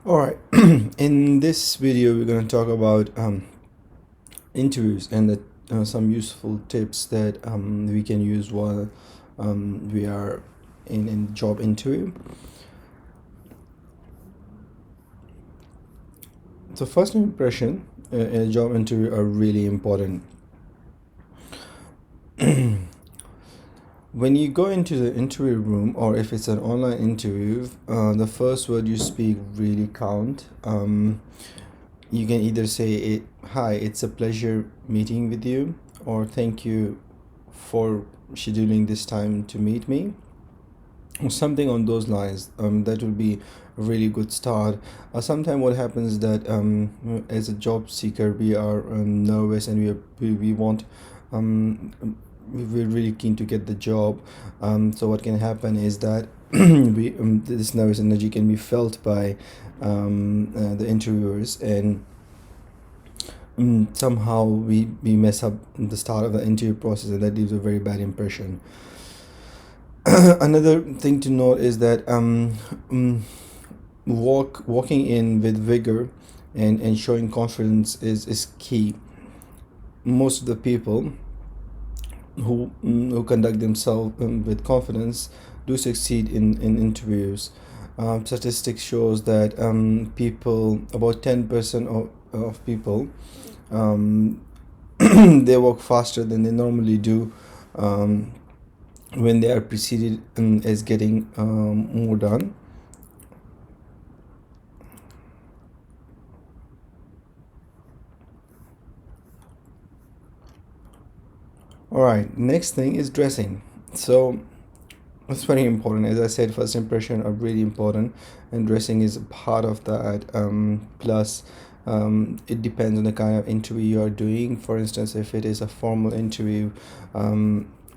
All right. In this video, we're going to talk about interviews and some useful tips that we can use while we are in job interview. So, first impression in a job interview are really important. When you go into the interview room, or if it's an online interview, the first word you speak really count. You can either say hi, it's a pleasure meeting with you, or thank you for scheduling this time to meet me, or something on those lines. That would be a really good start. Sometimes what happens is that as a job seeker, we are nervous, and we want we're really keen to get the job. So what can happen is that this nervous energy can be felt by the interviewers, and somehow we mess up the start of the interview process, and that leaves a very bad impression. Another thing to note is that walking in with vigor and showing confidence is key. Most of the people who conduct themselves with confidence do succeed in interviews. Statistics shows that about 10% of people, they walk faster than they normally do when they are preceded as getting more done. All right, next thing is dressing. So it's very important. As I said, first impression are really important, and dressing is a part of that. Plus, it depends on the kind of interview you are doing. For instance, if it is a formal interview,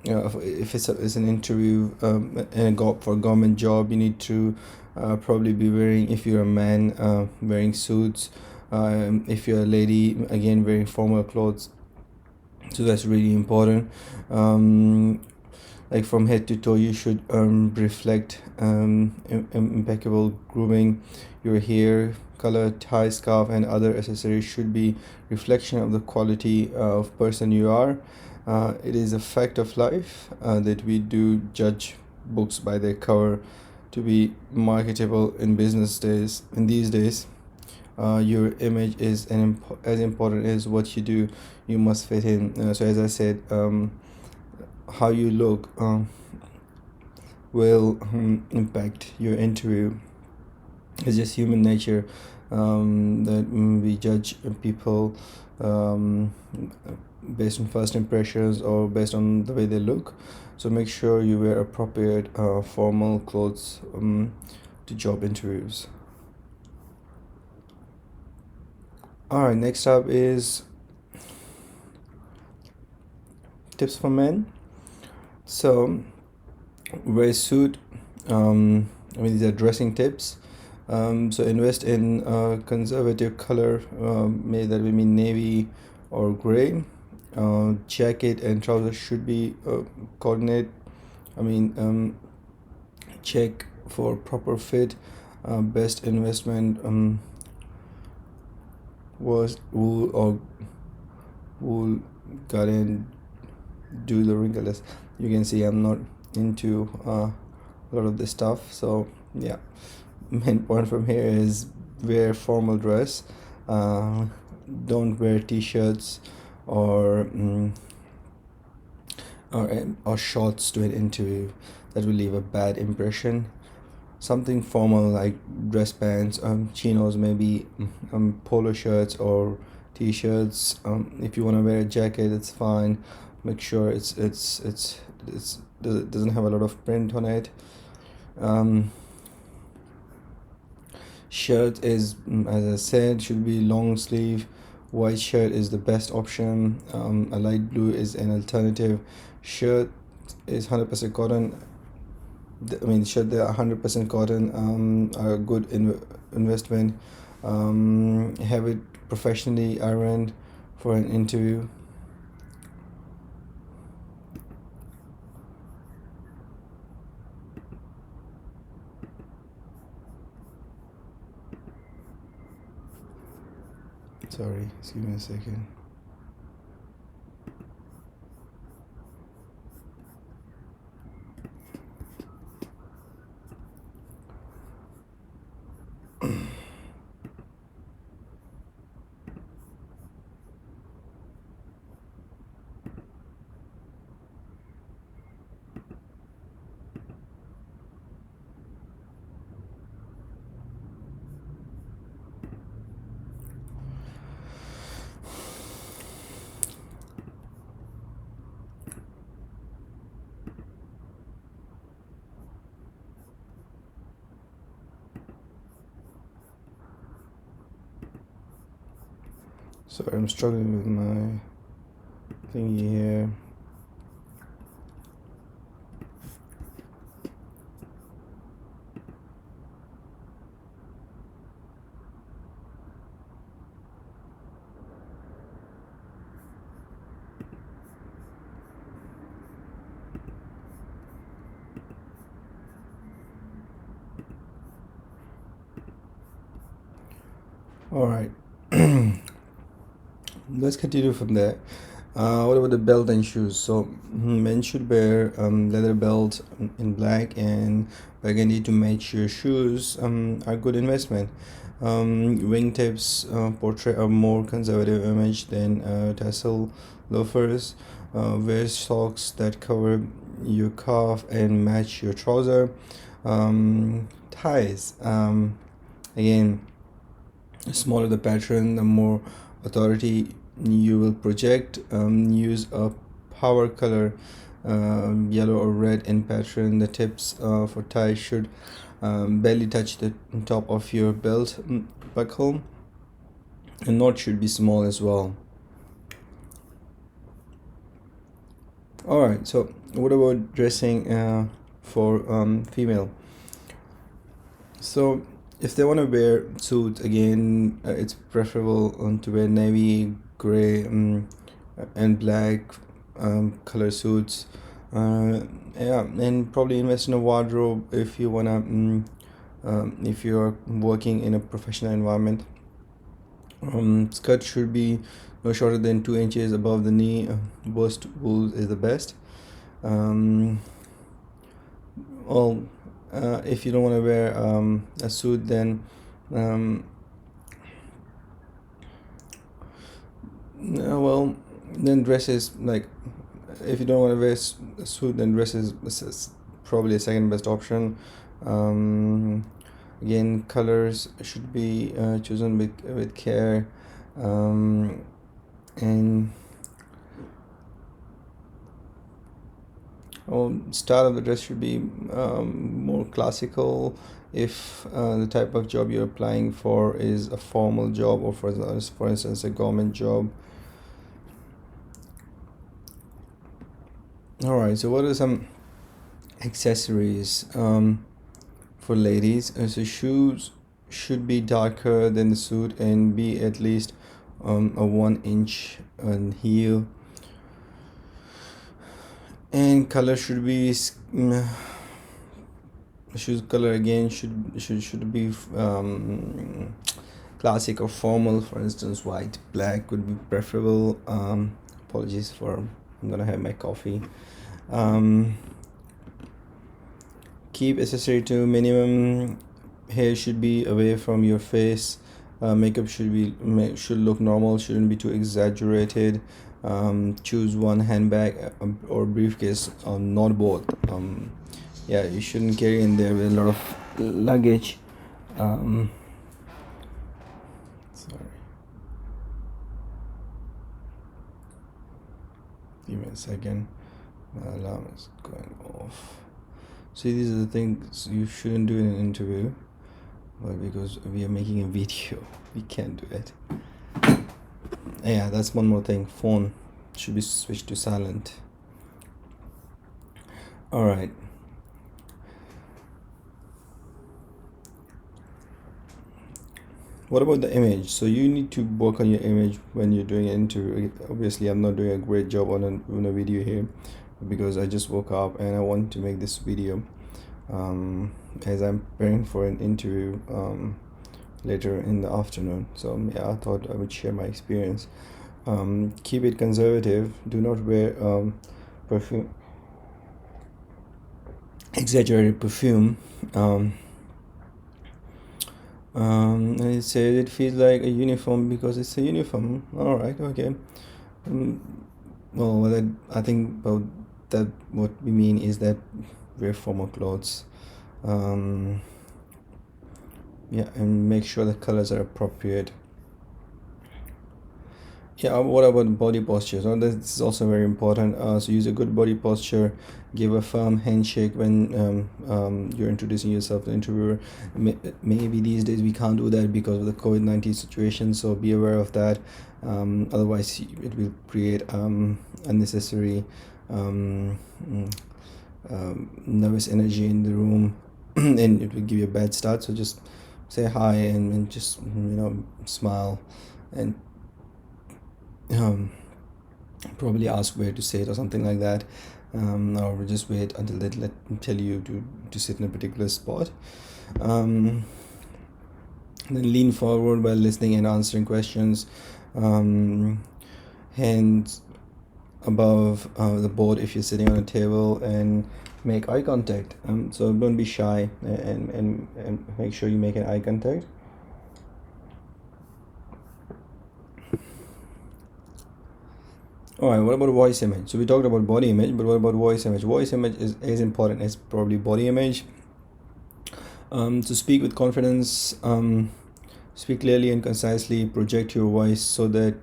if it's an interview for a government job, you need to probably be wearing, if you're a man, wearing suits. If you're a lady, again, wearing formal clothes. So that's really important. Like from head to toe, you should reflect impeccable grooming. Your hair color, tie, scarf, and other accessories should be reflection of the quality of person you are. It is a fact of life that we do judge books by their cover to be marketable in business days. In these days, your image is as important as what you do. You must fit in. So as I said, how you look will impact your interview. It's just human nature that we judge people based on first impressions or based on the way they look. So make sure you wear appropriate formal clothes to job interviews. All right, next up is tips for men. So wear a suit. These are dressing tips. So invest in conservative color, may that be mean navy or gray. Jacket and trousers should be coordinate. Check for proper fit. Best investment was wool garden do the wrinkleless. You can see I'm not into a lot of this stuff, so yeah. Main point from here is wear formal dress. Don't wear t-shirts or or shorts to an interview. That will leave a bad impression. Something formal like dress pants, chinos, maybe polo shirts or t-shirts. If you want to wear a jacket, it's fine. Make sure it doesn't have a lot of print on it. Shirt is, as I said, should be long sleeve. White shirt is the best option. A light blue is an alternative. Shirt is 100% cotton. Shirt they are 100% cotton. Are a good investment. Have it professionally ironed for an interview. Sorry, just give me a second. Sorry, I'm struggling with my thingy here. All right. Let's continue from there. What about the belt and shoes? So men should wear leather belt in black and burgundy to match your shoes. Are good investment. Wingtips portray a more conservative image than tassel loafers. Wear socks that cover your calf and match your trouser. Ties. Again, the smaller the pattern, the more authority you will project. Use a power color, yellow or red in pattern. The tips for ties should barely touch the top of your belt buckle. The knot should be small as well. All right, so what about dressing for female? So if they want to wear suits, again, it's preferable to wear navy, gray, and black color suits. Yeah, and probably invest in a wardrobe if you wanna if you're working in a professional environment. Skirt should be no shorter than 2 inches above the knee. Burst wool is the best. Well, if you don't want to wear a suit, then well, then dresses, like, if you don't want to wear a suit, then dresses is probably a second best option. Again, colors should be chosen with care, and style of the dress should be more classical if the type of job you're applying for is a formal job, or for instance a government job. All right, so what are some accessories for ladies? So shoes should be darker than the suit and be at least a 1 inch heel, and color should be shoes color again should be classic or formal. For instance, white, black would be preferable. Apologies for, I'm gonna have my coffee. Keep accessory to minimum. Hair should be away from your face. Makeup should look normal, shouldn't be too exaggerated. Choose one handbag or briefcase, not both. Yeah, you shouldn't carry in there with a lot of luggage. Sorry, give me a second, my alarm is going off. See, these are the things you shouldn't do in an interview, but because we are making a video, we can't do it. Yeah, that's one more thing. Phone should be switched to silent. All right. What about the image? So you need to work on your image when you're doing an interview. Obviously, I'm not doing a great job on a video here because I just woke up and I want to make this video as I'm preparing for an interview later in the afternoon. So yeah, I thought I would share my experience. Keep it conservative. Do not wear perfume, exaggerated perfume. And it says it feels like a uniform because it's a uniform. All right, okay. Well, I think about that. What we mean is that wear formal clothes. Yeah, and make sure the colors are appropriate. Yeah, what about body posture? So this is also very important. So use a good body posture. Give a firm handshake when you're introducing yourself to the interviewer. Maybe these days we can't do that because of the COVID-19 situation. So be aware of that. Otherwise, it will create unnecessary nervous energy in the room, and it will give you a bad start. So just say hi and just smile and probably ask where to sit or something like that, or just wait until they tell you to sit in a particular spot. Then lean forward while listening and answering questions. Hands above the board if you're sitting on a table, and make eye contact. So don't be shy, and make sure you make an eye contact. All right, what about voice image? So we talked about body image, but what about voice image? Voice image is as important as probably body image. To speak with confidence, speak clearly and concisely, project your voice so that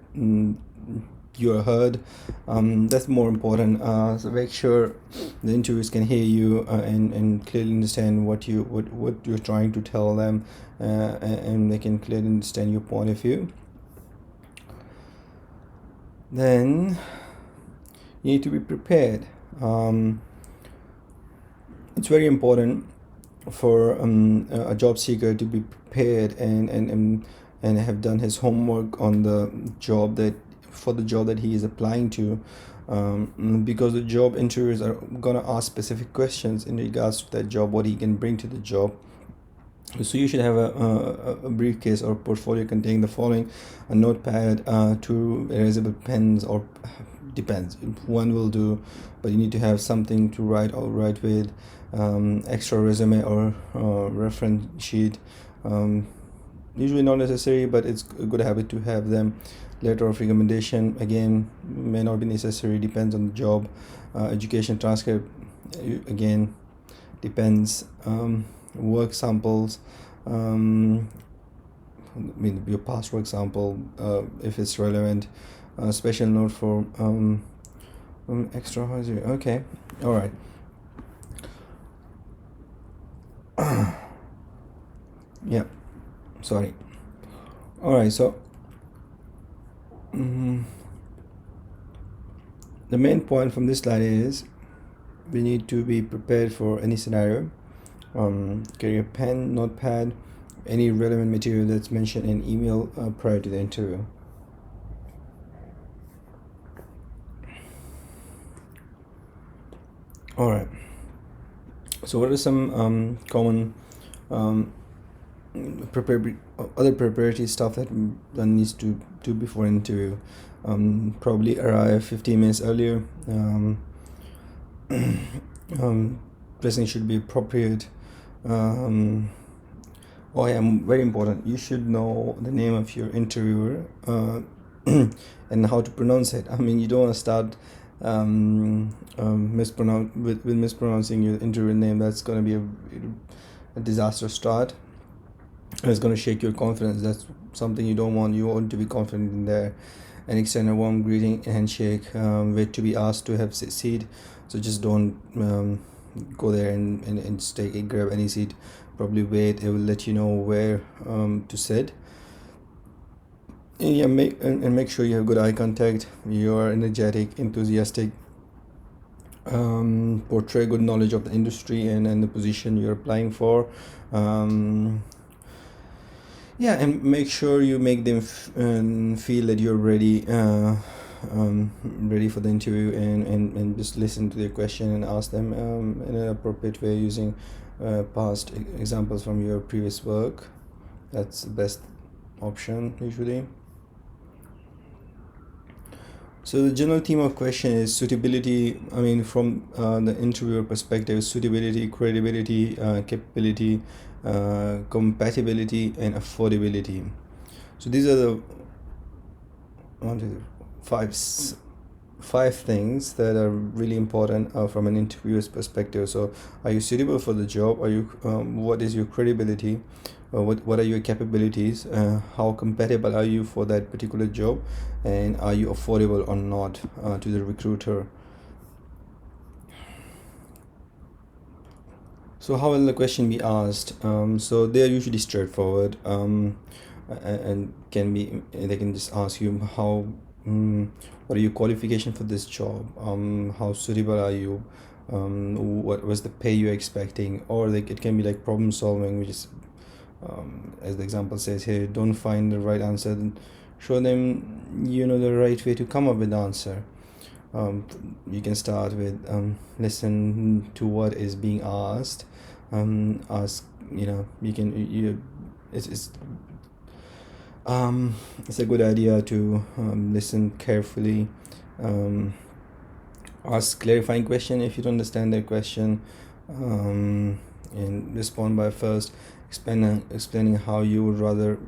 you are heard. That's more important. So make sure the interviewers can hear you and clearly understand what you're trying to tell them, and they can clearly understand your point of view. Then you need to be prepared. It's very important for a job seeker to be prepared and have done his homework on the job that he is applying to, because the job interviewers are gonna ask specific questions in regards to that job, what he can bring to the job. So you should have a briefcase or portfolio containing the following: a notepad, two erasable pens, or depends, one will do, but you need to have something to write with, extra resume or reference sheet. Usually not necessary, but it's a good habit to have them. Letter of recommendation, again, may not be necessary, depends on the job. Education transcript, again, depends. Work samples, your past work sample, if it's relevant. Special note for extra. Okay, all right. Yeah, sorry. All right, so the main point from this slide is we need to be prepared for any scenario. Carry a pen, notepad, any relevant material that's mentioned in email prior to the interview. All right, so what are some common other preparatory stuff that one needs to do before an interview? Probably arrive 15 minutes earlier. Dressing should be appropriate. Oh yeah, very important, you should know the name of your interviewer and how to pronounce it. I mean, you don't want to start mispronouncing your interviewer name. That's going to be a disaster start. It's going to shake your confidence. That's something you don't want. You want to be confident in there, and extend a warm greeting, handshake, wait to be asked to have a seat. So just don't go there and grab any seat. Probably wait, it will let you know where to sit. And yeah, make sure you have good eye contact, you are energetic, enthusiastic, portray good knowledge of the industry and the position you're applying for. Yeah, and make sure you make them feel that you're ready for the interview, and just listen to their question and ask them in an appropriate way using past examples from your previous work. That's the best option usually. So the general theme of question is suitability. I mean, from the interviewer perspective, suitability, credibility, capability, compatibility, and affordability. So these are the one, two, five things that are really important from an interviewer's perspective. So, are you suitable for the job? Are you? What is your credibility? What are your capabilities? How compatible are you for that particular job? And are you affordable or not to the recruiter? So how will the question be asked? So they are usually straightforward, and can be they can just ask you how, what are your qualification for this job? How suitable are you? What was the pay you're expecting? Or like it can be like problem solving, which is, as the example says here, don't find the right answer, then show them the right way to come up with the answer. You can start with listen to what is being asked. Ask, you can you it's a good idea to listen carefully, ask clarifying question if you don't understand their question, and respond by first explaining how you would rather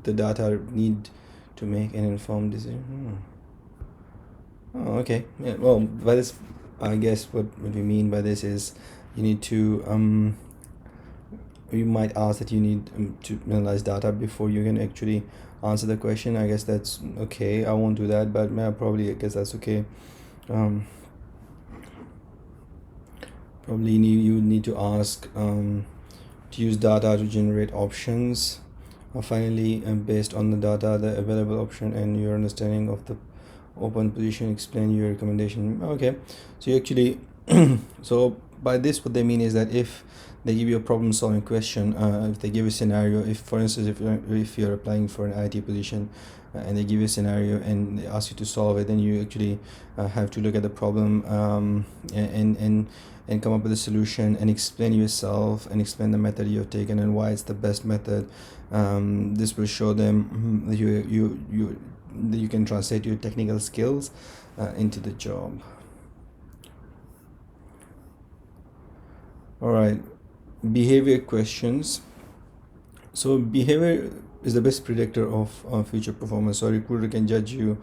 the data need to make an informed decision. Oh, okay. Yeah. Well, by this, I guess what we mean by this is you need to you might ask that you need to analyze data before you can actually answer the question. I guess that's okay. I won't do that, but probably I guess that's okay. Probably you need to ask to use data to generate options. Finally, based on the data, the available option, and your understanding of the open position, explain your recommendation. Okay, so you actually so by this what they mean is that if they give you a problem solving question, if they give a scenario, if for instance if you're applying for an IT position, and they give you a scenario and they ask you to solve it, then you actually have to look at the problem, and come up with a solution and explain yourself and explain the method you've taken and why it's the best method. This will show them that you can translate your technical skills into the job. All right, behavior questions. So behavior is the best predictor of future performance. So a recruiter can judge you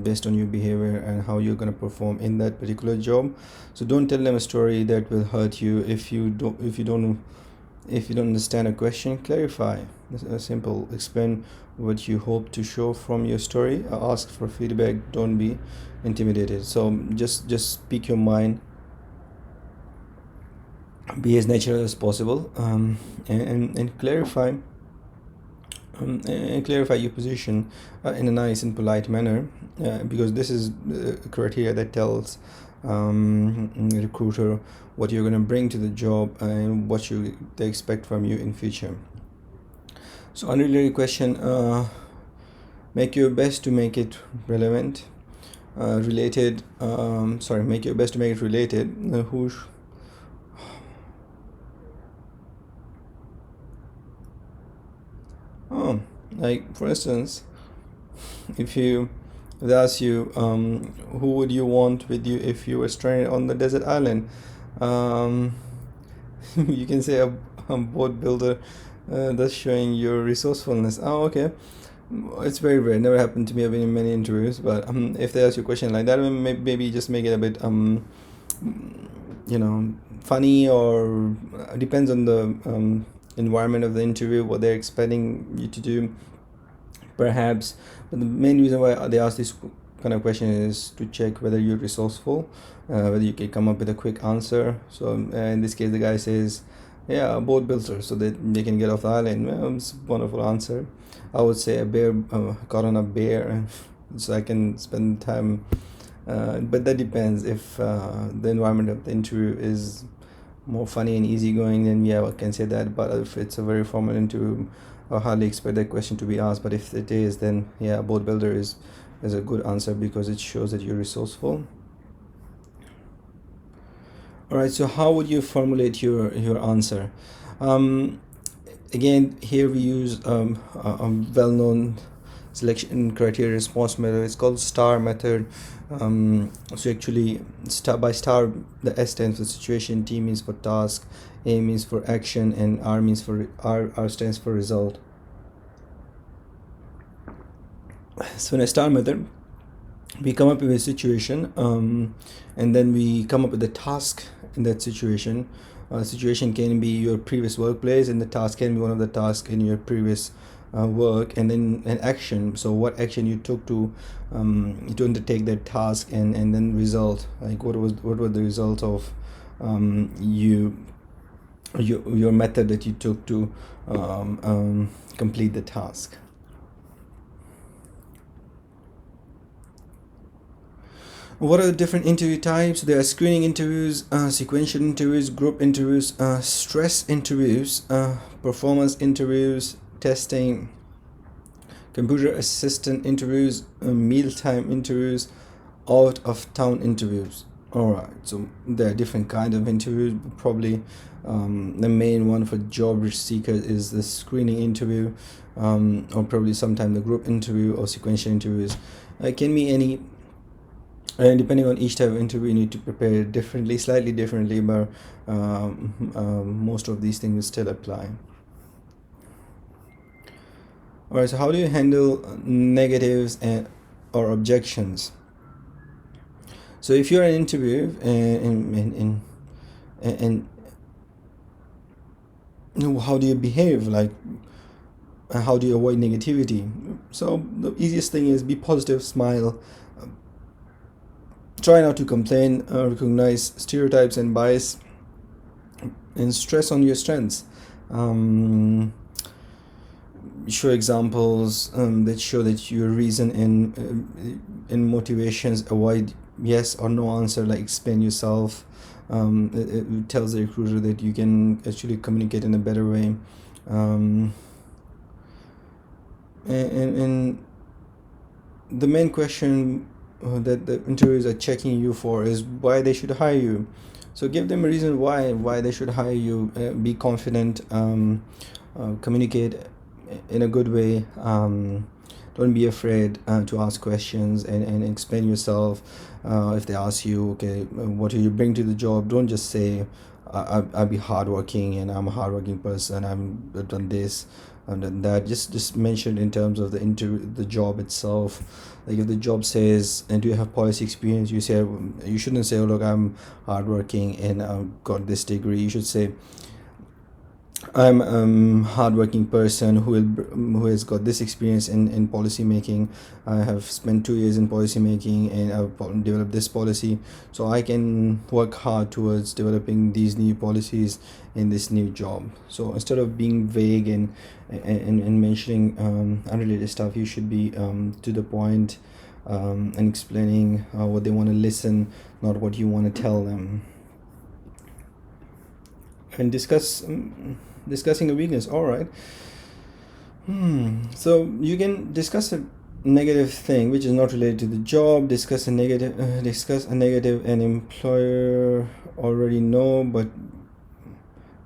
based on your behavior and how you're going to perform in that particular job. So don't tell them a story that will hurt you. If you don't understand a question, clarify. Simple. Explain what you hope to show from your story. Ask for feedback. Don't be intimidated. So just speak your mind. Be as natural as possible, and clarify your position in a nice and polite manner, because this is a criteria that tells recruiter what you're going to bring to the job and what they expect from you in future. So unrelated question, make your best to make it relevant. Make your best to make it related. Like for instance, if they ask you, who would you want with you if you were stranded on the desert island, you can say a boat builder, thus showing your resourcefulness. Oh, okay. It's very rare. Never happened to me. I've been in many interviews, but if they ask you a question like that, maybe just make it a bit funny, or depends on the environment of the interview, what they're expecting you to do, perhaps. But the main reason why they ask this kind of question is to check whether you're resourceful, whether you can come up with a quick answer. So in this case the guy says, yeah, a boat builder, so that they can get off the island. Well, it's a wonderful answer. I would say a bear, caught on a bear, so I can spend time, but that depends. If the environment of the interview is more funny and easygoing, then yeah, I can say that. But if it's a very formal interview, I hardly expect that question to be asked. But if it is, then yeah, boat builder is a good answer, because it shows that you're resourceful. All right, so how would you formulate your answer? Again, here we use a well-known selection criteria response method. It's called STAR method. So actually, by star, the S stands for situation, T means for task, A means for action, and R means for R stands for result. So in a STAR method, we come up with a situation, and then we come up with a task in that situation. Situation can be your previous workplace, and the task can be one of the tasks in your previous work, and then an action. So what action you took to undertake that task, and then result, like what were the results of your method that you took to complete the task. What are the different interview types? There are screening interviews, sequential interviews, group interviews, stress interviews, performance interviews, testing, computer assistant interviews, mealtime interviews, out of town interviews. Alright, so there are different kinds of interviews. Probably the main one for job seekers is the screening interview, or probably sometime the group interview or sequential interviews. It can be any. And depending on each type of interview, you need to prepare differently, slightly differently, but most of these things still apply. Alright, so how do you handle negatives or objections? So if you're in an interview and how do you behave? Like, how do you avoid negativity? So the easiest thing is be positive, smile. Try not to complain, recognize stereotypes and bias, and stress on your strengths. Show examples that show that your reason and motivations. Avoid yes or no answer, like explain yourself. It tells the recruiter that you can actually communicate in a better way. And the main question that the interviewers are checking you for is why they should hire you. So give them a reason why they should hire you. Be confident, communicate in a good way. Don't be afraid to ask questions and explain yourself. If they ask you, okay, what do you bring to the job, don't just say I'll be hardworking and I'm a hardworking person, I've done this and done that. Just mention in terms of the job itself. Like if the job says, and do you have policy experience, you shouldn't say, oh look, I'm hardworking and I've got this degree. You should say, I'm a hardworking person who has got this experience in policy making. I have spent 2 years in policy making and I've developed this policy, so I can work hard towards developing these new policies in this new job. So instead of being vague and mentioning unrelated stuff, you should be to the point and explaining what they want to listen, not what you want to tell them. And discussing a weakness. All right. So you can discuss a negative thing which is not related to the job. Discuss a negative an employer already know, but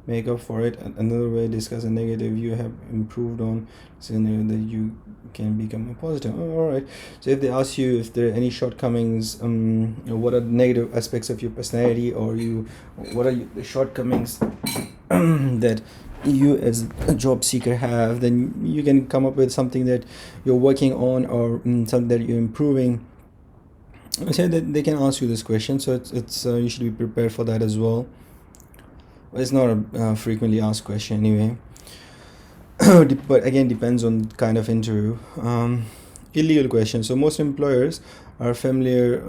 make up for it. Another way, discuss a negative you have improved on, so that you can become a positive. All right. So if they ask you if there are any shortcomings, what are the negative aspects of your personality, or what are the shortcomings that you as a job seeker have, then you can come up with something that you're working on, or something that you're improving. So that they can ask you this question, so it's you should be prepared for that as well. It's not a frequently asked question anyway. But again, depends on kind of interview. Illegal questions. So most employers are familiar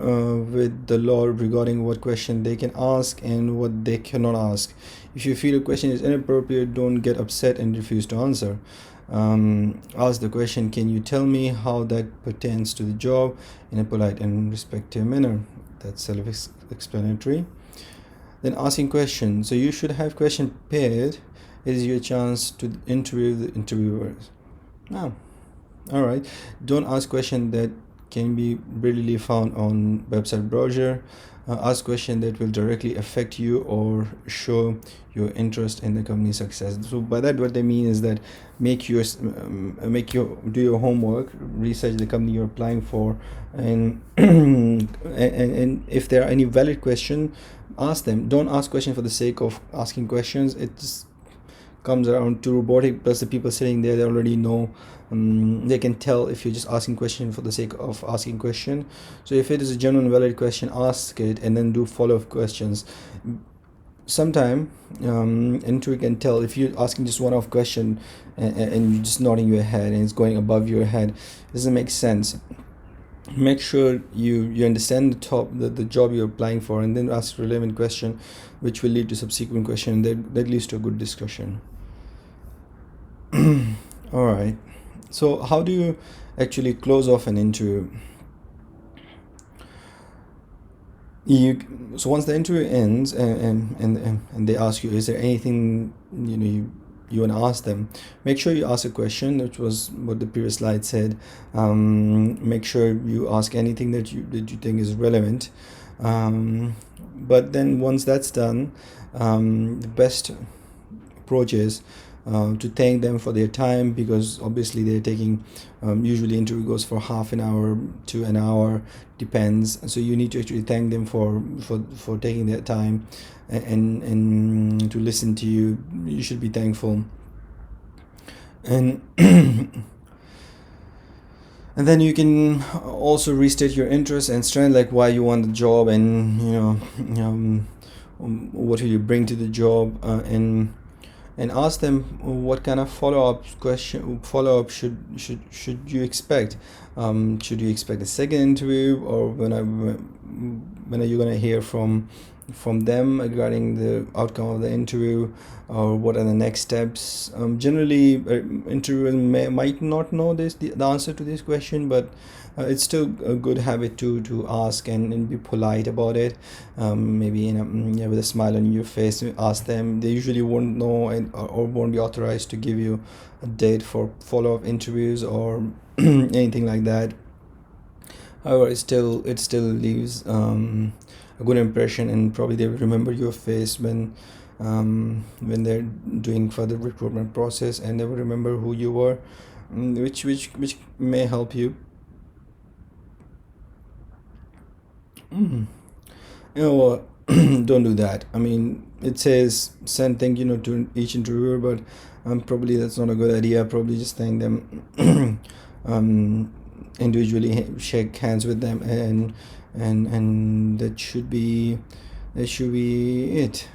with the law regarding what question they can ask and what they cannot ask. If you feel a question is inappropriate, don't get upset and refuse to answer. Ask the question, can you tell me how that pertains to the job, in a polite and respectful manner. That's self-explanatory. Then asking questions. So you should have question prepared. It is your chance to interview the interviewers. Now, all right. Don't ask questions that can be readily found on website browser. ask questions that will directly affect you or show your interest in the company's success. So by that, what they mean is that do your homework, research the company you're applying for, and and if there are any valid questions, ask them. Don't ask questions for the sake of asking questions. It just comes around too robotic. Plus the people sitting there, they already know. They can tell if you're just asking question for the sake of asking question. So if it is a genuine valid question, ask it and then do follow-up questions. Sometime interview can tell if you're asking just one-off question, and you're just nodding your head and it's going above your head. It doesn't make sense. Make sure you understand the job you're applying for, and then ask relevant question which will lead to subsequent question that leads to a good discussion. All right, so how do you actually close off an interview? So once the interview ends, and they ask you, is there anything you want to ask them, make sure you ask a question, which was what the previous slide said. Make sure you ask anything that you think is relevant. But then once that's done, the best approach is to thank them for their time, because obviously they're taking usually interview goes for half an hour to an hour, depends. So you need to actually thank them for taking their time and to listen to you. You should be thankful. And and then you can also restate your interest and strength, like why you want the job, and what will you bring to the job, and ask them what kind of follow-up should you expect. Should you expect a second interview, or when are you gonna hear from them regarding the outcome of the interview, or what are the next steps? Generally, interviewers might not know the answer to this question, but it's still a good habit to ask and be polite about it. Maybe with a smile on your face, ask them. They usually won't know or won't be authorized to give you a date for follow-up interviews or anything like that. However, it still leaves a good impression, and probably they will remember your face when they're doing further recruitment process, and they will remember who you were, which may help you. Don't do that. I mean, it says send thank you note to each interviewer, but probably that's not a good idea. Probably just thank them individually, shake hands with them, and that should be it.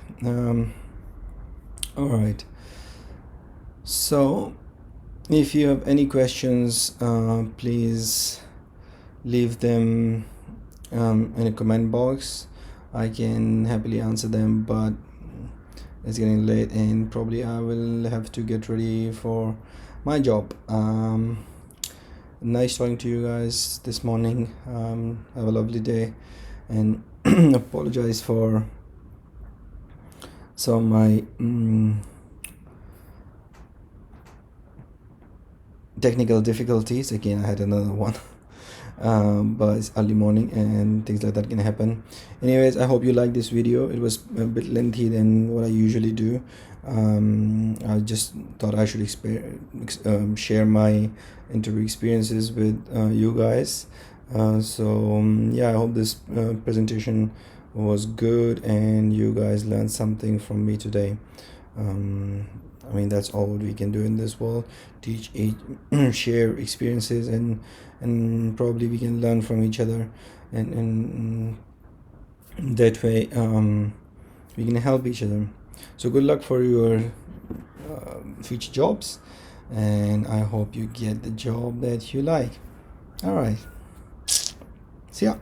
All right, so if you have any questions, please leave them in a comment box. I can happily answer them, but it's getting late and probably I will have to get ready for my job. Nice talking to you guys this morning. Have a lovely day, and apologize for some of my technical difficulties. Again, I had another one. But it's early morning and things like that can happen. Anyways, I hope you like this video. It was a bit lengthy than what I usually do. I just thought I should share my interview experiences with you guys. Yeah, I hope this presentation was good and you guys learned something from me today. I mean, that's all we can do in this world, teach share experiences, and probably we can learn from each other, and that way we can help each other. So good luck for your future jobs, and I hope you get the job that you like. All right, see ya.